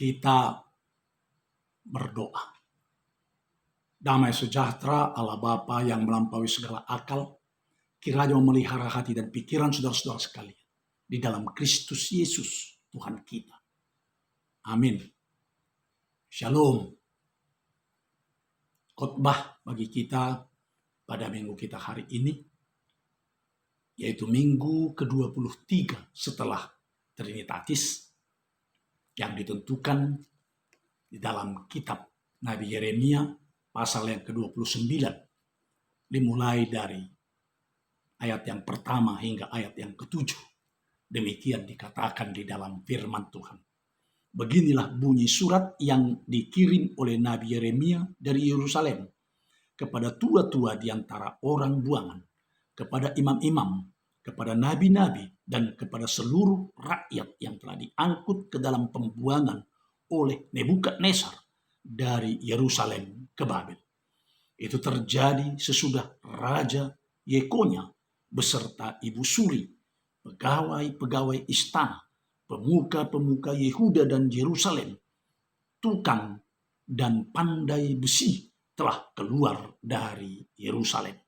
Kita berdoa. Damai sejahtera Allah Bapa yang melampaui segala akal, kiranya memelihara hati dan pikiran saudara-saudara sekalian di dalam Kristus Yesus Tuhan kita. Amin. Shalom. Khotbah bagi kita pada minggu kita hari ini, yaitu minggu ke-23 setelah Trinitatis, yang ditentukan di dalam kitab Nabi Yeremia pasal yang ke-29, dimulai dari ayat yang pertama hingga ayat yang ke-7. Demikian dikatakan di dalam firman Tuhan. Beginilah bunyi surat yang dikirim oleh Nabi Yeremia dari Yerusalem kepada tua-tua di antara orang buangan, kepada imam-imam, kepada nabi-nabi, dan kepada seluruh rakyat yang telah diangkut ke dalam pembuangan oleh Nebukadnezar dari Yerusalem ke Babel. Itu terjadi sesudah Raja Yekonya beserta ibu suri, pegawai-pegawai istana, pemuka-pemuka Yehuda dan Yerusalem, tukang dan pandai besi telah keluar dari Yerusalem.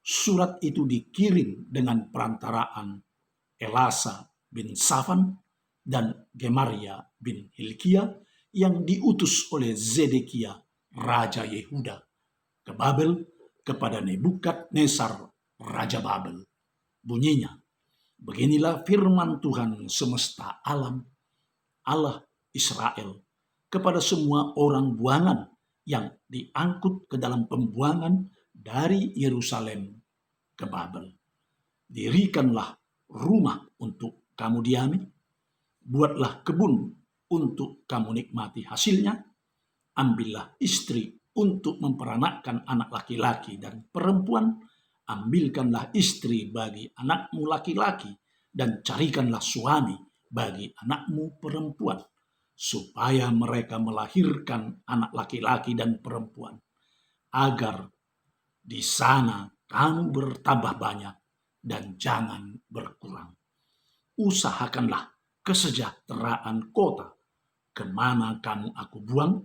Surat itu dikirim dengan perantaraan Elasa bin Safan dan Gemaria bin Hilkia yang diutus oleh Zedekia, Raja Yehuda, ke Babel kepada Nebukadnezar, Raja Babel. Bunyinya, beginilah firman Tuhan semesta alam, Allah Israel, kepada semua orang buangan yang diangkut ke dalam pembuangan dari Yerusalem ke Babel. Dirikanlah rumah untuk kamu diami, buatlah kebun untuk kamu nikmati hasilnya, ambillah istri untuk memperanakkan anak laki-laki dan perempuan, ambilkanlah istri bagi anakmu laki-laki, dan carikanlah suami bagi anakmu perempuan, supaya mereka melahirkan anak laki-laki dan perempuan, agar di sana kamu bertambah banyak dan jangan berkurang. Usahakanlah kesejahteraan kota kemana kamu aku buang,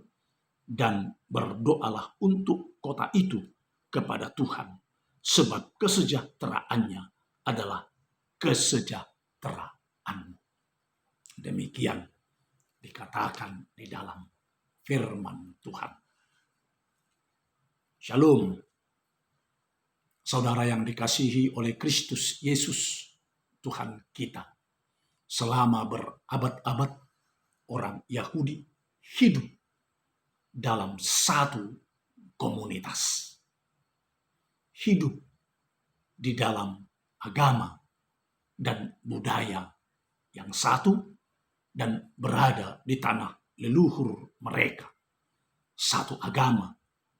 dan berdoalah untuk kota itu kepada Tuhan, sebab kesejahteraannya adalah kesejahteraanmu. Demikian dikatakan di dalam firman Tuhan. Shalom. Saudara yang dikasihi oleh Kristus Yesus Tuhan kita. Selama berabad-abad orang Yahudi hidup dalam satu komunitas. Hidup di dalam agama dan budaya yang satu dan berada di tanah leluhur mereka. Satu agama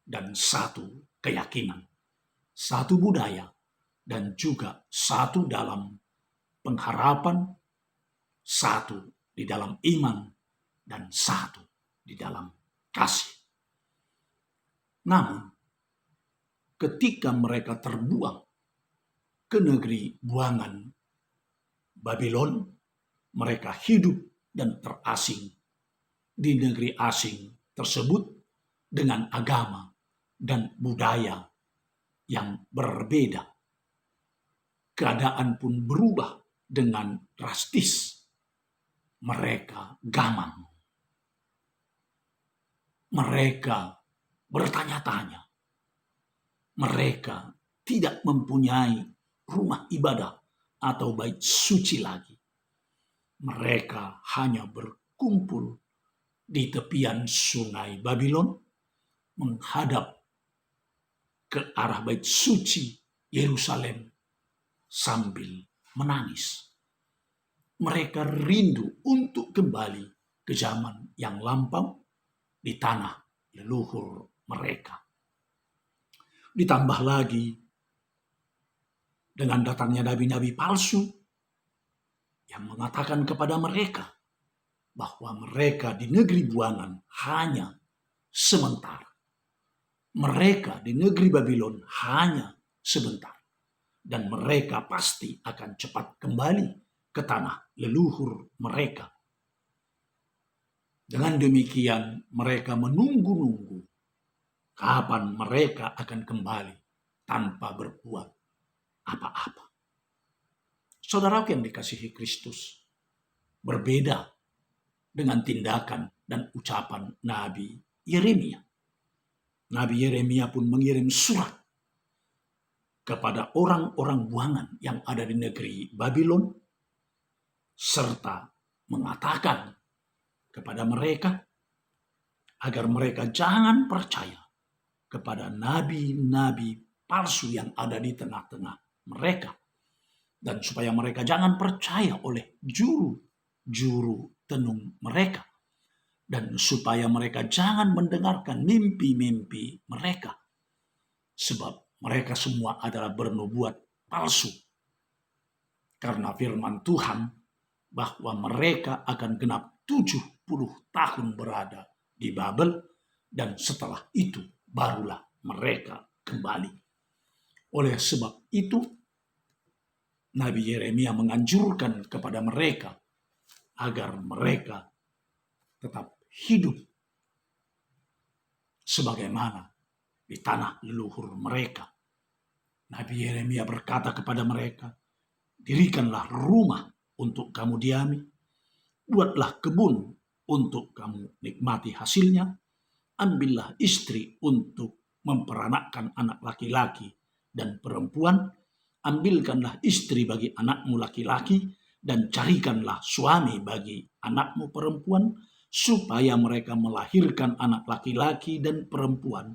dan satu keyakinan. Satu budaya dan juga satu dalam pengharapan, satu di dalam iman, dan satu di dalam kasih. Namun, ketika mereka terbuang ke negeri buangan Babylon, mereka hidup dan terasing di negeri asing tersebut dengan agama dan budaya yang berbeda. Keadaan pun berubah dengan drastis. Mereka gamang. Mereka bertanya-tanya. Mereka tidak mempunyai rumah ibadah atau bait suci lagi. Mereka hanya berkumpul di tepian sungai Babylon, menghadap ke arah bait suci Yerusalem sambil menangis. Mereka rindu untuk kembali ke zaman yang lampau di tanah leluhur mereka. Ditambah lagi dengan datangnya nabi-nabi palsu yang mengatakan kepada mereka bahwa mereka di negeri buangan hanya sementara. Mereka di negeri Babylon hanya sebentar. Dan mereka pasti akan cepat kembali ke tanah leluhur mereka. Dengan demikian mereka menunggu-nunggu kapan mereka akan kembali tanpa berbuat apa-apa. Saudaraku yang dikasihi Kristus, berbeda dengan tindakan dan ucapan Nabi Yeremia. Nabi Yeremia pun mengirim surat kepada orang-orang buangan yang ada di negeri Babylon, serta mengatakan kepada mereka agar mereka jangan percaya kepada nabi-nabi palsu yang ada di tengah-tengah mereka, dan supaya mereka jangan percaya oleh juru tenung mereka, dan supaya mereka jangan mendengarkan mimpi-mimpi mereka, sebab mereka semua adalah bernubuat palsu. Karena firman Tuhan bahwa mereka akan genap 70 tahun berada di Babel, dan setelah itu barulah mereka kembali. Oleh sebab itu, Nabi Yeremia menganjurkan kepada mereka agar mereka tetap hidup sebagaimana di tanah leluhur mereka. Nabi Yeremia berkata kepada mereka, dirikanlah rumah untuk kamu diami, buatlah kebun untuk kamu nikmati hasilnya, ambillah istri untuk memperanakkan anak laki-laki dan perempuan, ambilkanlah istri bagi anakmu laki-laki, dan carikanlah suami bagi anakmu perempuan, supaya mereka melahirkan anak laki-laki dan perempuan,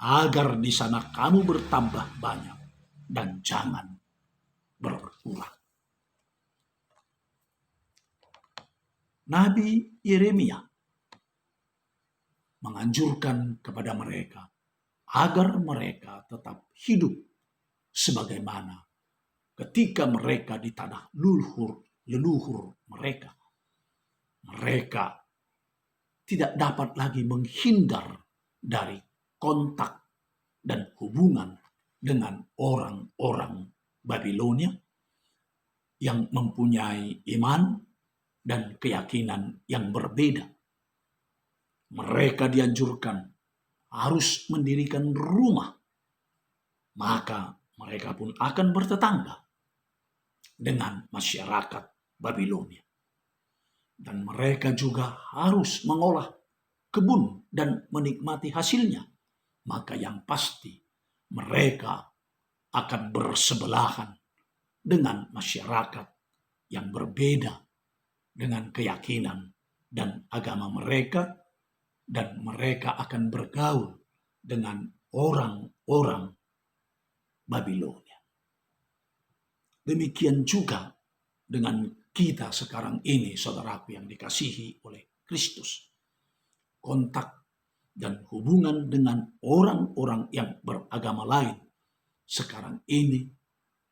agar di sana kamu bertambah banyak dan jangan berkurang. Nabi Yeremia menganjurkan kepada mereka agar mereka tetap hidup sebagaimana ketika mereka di tanah leluhur mereka. Mereka tidak dapat lagi menghindar dari kontak dan hubungan dengan orang-orang Babilonia yang mempunyai iman dan keyakinan yang berbeda. Mereka dianjurkan harus mendirikan rumah, maka mereka pun akan bertetangga dengan masyarakat Babilonia. Dan mereka juga harus mengolah kebun dan menikmati hasilnya, maka yang pasti mereka akan bersebelahan dengan masyarakat yang berbeda dengan keyakinan dan agama mereka, dan mereka akan bergaul dengan orang-orang Babilonia. Demikian juga dengan kita sekarang ini, saudaraku yang dikasihi oleh Kristus. Kontak dan hubungan dengan orang-orang yang beragama lain sekarang ini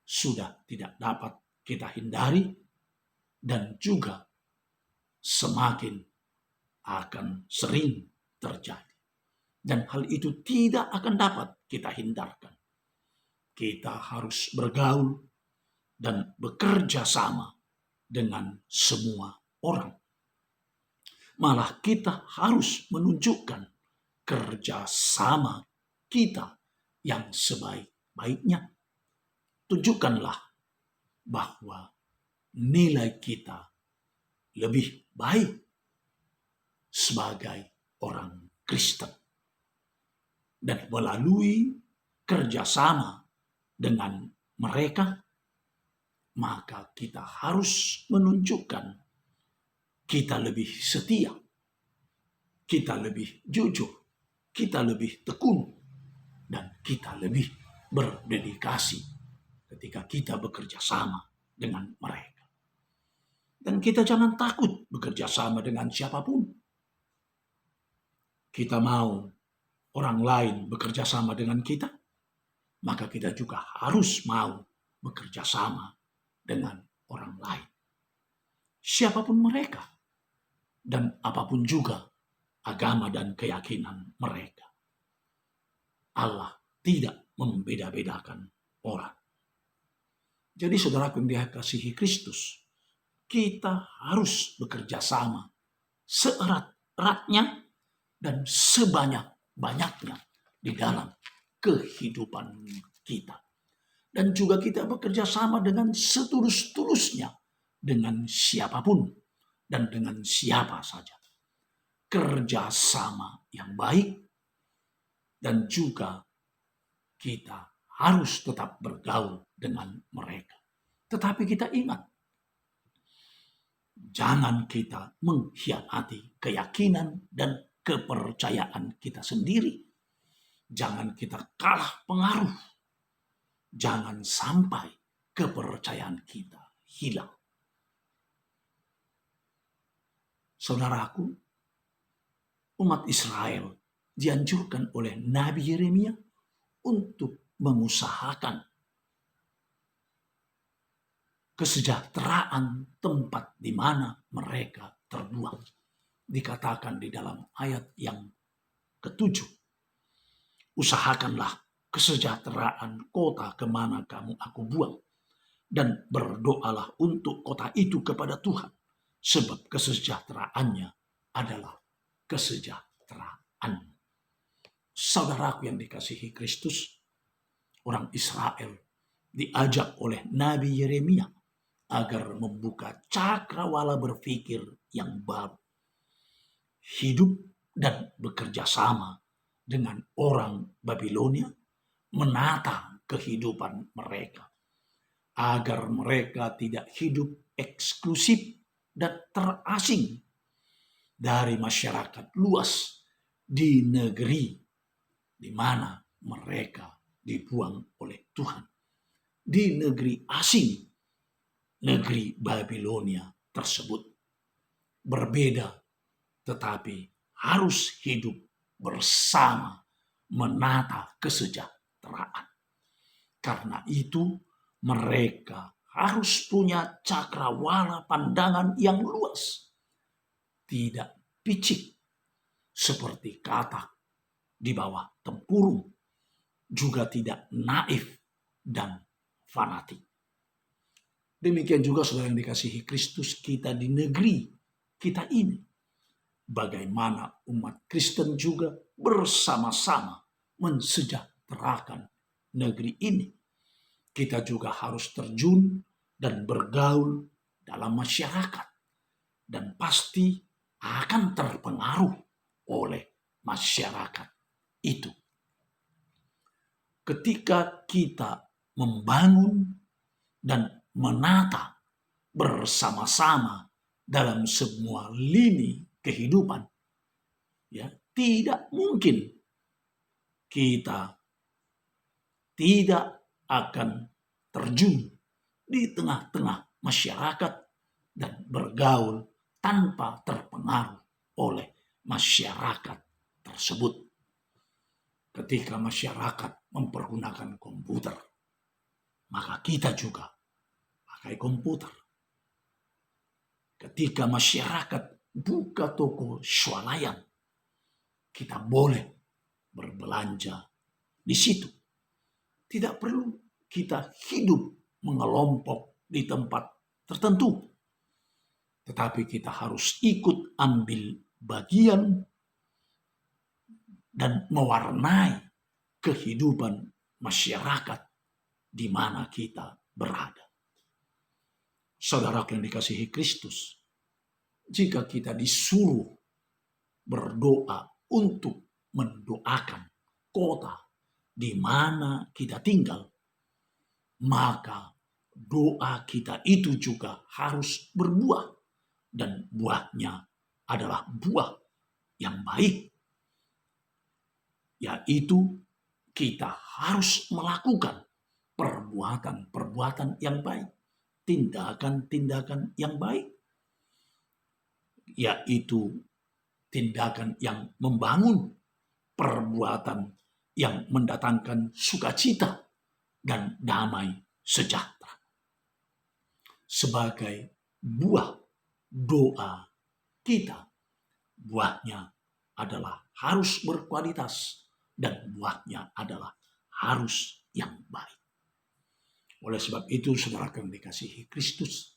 sudah tidak dapat kita hindari, dan juga semakin akan sering terjadi. Dan hal itu tidak akan dapat kita hindarkan. Kita harus bergaul dan bekerja sama dengan semua orang. Malah kita harus menunjukkan kerjasama kita yang sebaik-baiknya. Tunjukkanlah bahwa nilai kita lebih baik sebagai orang Kristen. Dan melalui kerjasama dengan mereka, maka kita harus menunjukkan kita lebih setia, kita lebih jujur, kita lebih tekun, dan kita lebih berdedikasi ketika kita bekerja sama dengan mereka. Dan kita jangan takut bekerja sama dengan siapapun. Kita mau orang lain bekerja sama dengan kita, maka kita juga harus mau bekerja sama dengan orang lain. Siapapun mereka, dan apapun juga agama dan keyakinan mereka. Allah tidak membeda-bedakan orang. Jadi saudaraku yang dikasihi Kristus, kita harus bekerja sama seerat seberat-beratnya dan sebanyak-banyaknya di dalam kehidupan kita. Dan juga kita bekerja sama dengan setulus-tulusnya dengan siapapun dan dengan siapa saja. Kerjasama yang baik, dan juga kita harus tetap bergaul dengan mereka. Tetapi kita ingat, jangan kita mengkhianati keyakinan dan kepercayaan kita sendiri. Jangan kita kalah pengaruh. Jangan sampai kepercayaan kita hilang. Saudaraku, umat Israel dianjurkan oleh Nabi Yeremia untuk mengusahakan kesejahteraan tempat di mana mereka terbuang. Dikatakan di dalam ayat yang ke-7, usahakanlah kesejahteraan kota kemana kamu aku buang, dan berdoalah untuk kota itu kepada Tuhan, sebab kesejahteraannya adalah kesejahteraan. Saudaraku yang dikasihi Kristus, orang Israel diajak oleh Nabi Yeremia agar membuka cakrawala berpikir yang baru, hidup dan bekerja sama dengan orang Babilonia, menata kehidupan mereka, agar mereka tidak hidup eksklusif dan terasing dari masyarakat luas di negeri di mana mereka dibuang oleh Tuhan. Di negeri asing, negeri Babilonia tersebut. Berbeda, tetapi harus hidup bersama menata kesejahteraan. Karena itu mereka harus punya cakrawala pandangan yang luas. Tidak picik seperti katak di bawah tempurung. Juga tidak naif dan fanatik. Demikian juga saudara yang dikasihi Kristus, kita di negeri kita ini. Bagaimana umat Kristen juga bersama-sama mensejahterakan negeri ini. Kita juga harus terjun dan bergaul dalam masyarakat. Dan pasti akan terpengaruh oleh masyarakat itu. Ketika kita membangun dan menata bersama-sama dalam semua lini kehidupan, ya, tidak mungkin kita tidak akan terjun di tengah-tengah masyarakat dan bergaul tanpa terpengaruh oleh masyarakat tersebut. Ketika masyarakat mempergunakan komputer, maka kita juga pakai komputer. Ketika masyarakat buka toko swalayan, kita boleh berbelanja di situ. Tidak perlu kita hidup mengelompok di tempat tertentu. Tetapi kita harus ikut ambil bagian dan mewarnai kehidupan masyarakat di mana kita berada. Saudara yang dikasihi Kristus, jika kita disuruh berdoa untuk mendoakan kota di mana kita tinggal, maka doa kita itu juga harus berbuah, dan buahnya adalah buah yang baik, yaitu kita harus melakukan perbuatan-perbuatan yang baik, tindakan-tindakan yang baik, yaitu tindakan yang membangun, perbuatan yang mendatangkan sukacita dan damai sejahtera. Sebagai buah doa kita, buahnya adalah harus berkualitas dan buahnya adalah harus yang baik. Oleh sebab itu, saudara yang dikasihi Kristus,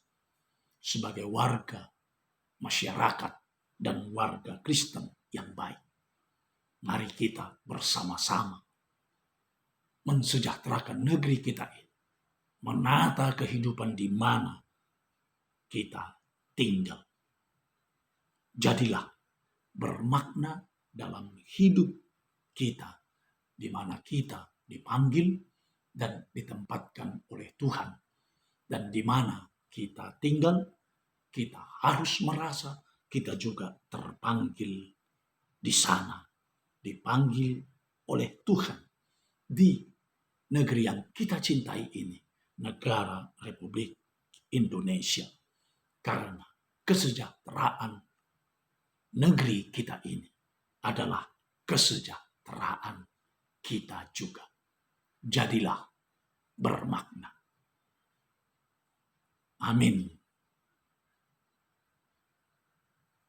sebagai warga masyarakat dan warga Kristen yang baik. Mari kita bersama-sama mensejahterakan negeri kita ini, menata kehidupan di mana kita tinggal. Jadilah bermakna dalam hidup kita, di mana kita dipanggil dan ditempatkan oleh Tuhan, dan di mana kita tinggal, kita harus merasa kita juga terpanggil di sana, dipanggil oleh Tuhan di negeri yang kita cintai ini, negara Republik Indonesia. Karena kesejahteraan negeri kita ini adalah kesejahteraan kita juga. Jadilah bermakna. Amin.